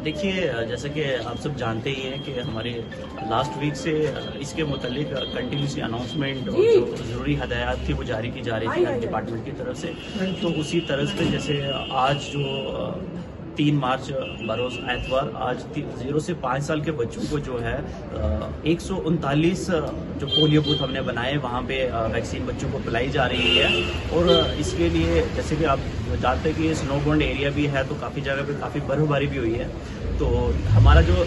دیکھیے، جیسا کہ آپ سب جانتے ہی ہیں کہ ہمارے لاسٹ ویک سے اس کے متعلق کنٹینیوسلی اناؤنسمنٹ اور جو ضروری ہدایات تھی وہ جاری کی جا رہی تھی ڈپارٹمنٹ کی طرف سے. تو اسی طرز پہ جیسے آج جو 3 مارچ بروز اتوار آج 0 سے 5 سال کے بچوں کو جو ہے 139 جو پولیو بوتھ ہم نے بنائے وہاں پہ ویکسین بچوں کو پلائی جا رہی ہے. اور اس کے لیے جیسے کہ آپ جانتے ہیں کہ یہ سنو بونڈ ایریا بھی ہے تو کافی جگہ پہ کافی برف باری بھی ہوئی ہے. تو ہمارا جو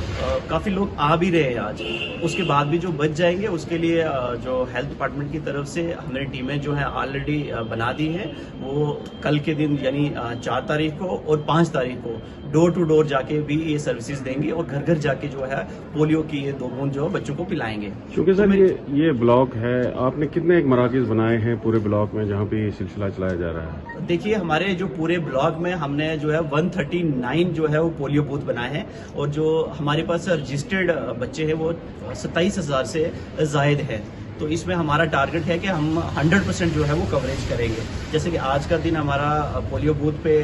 کافی لوگ آ بھی رہے ہیں آج، اس کے بعد بھی جو بچ جائیں گے اس کے لیے جو ہیلتھ ڈپارٹمنٹ کی طرف سے ہم نے ٹیمیں جو ہیں آلریڈی بنا دی ہیں. وہ کل کے دن یعنی 4 تاریخ کو اور 5 تاریخ کو ڈور ٹو ڈور جا کے بھی یہ سروسز دیں گے اور گھر گھر جا کے جو ہے پولیو کی یہ 2 بوند جو بچوں کو پلائیں گے. کیونکہ سر یہ بلاک ہے، آپ نے کتنے ایک مراکز بنائے ہیں پورے بلاک میں جہاں پہ یہ سلسلہ چلایا جا رہا ہے؟ دیکھیے، ہمارے جو پورے بلاک میں ہم نے جو ہے 139 جو ہے وہ پولیو بوتھ بنائے ہیں اور جو ہمارے پاس رجسٹرڈ بچے ہیں وہ 27,000 سے زائد ہے. تو اس میں ہمارا ٹارگٹ ہے کہ ہم 100% جو ہے وہ کوریج کریں گے. جیسے کہ آج کا دن ہمارا پولیو بوتھ پہ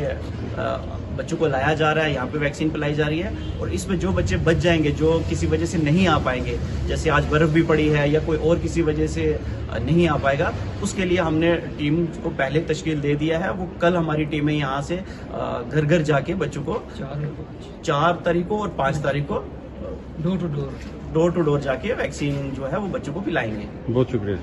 بچوں کو لایا جا رہا ہے، یہاں پہ ویکسین پلائی جا رہی ہے. اور اس میں جو بچے بچ جائیں گے جو کسی وجہ سے نہیں آ پائیں گے، جیسے آج برف بھی پڑی ہے یا کوئی اور کسی وجہ سے نہیں آ پائے گا، اس کے لیے ہم نے ٹیم کو پہلے تشکیل دے دیا ہے. وہ کل ہماری ٹیمیں یہاں سے گھر گھر جا کے بچوں کو 4 تاریخ کو اور 5 تاریخ کو ڈور ٹو ڈور جا کے ویکسین جو ہے وہ بچوں کو پلائیں گے. بہت شکریہ.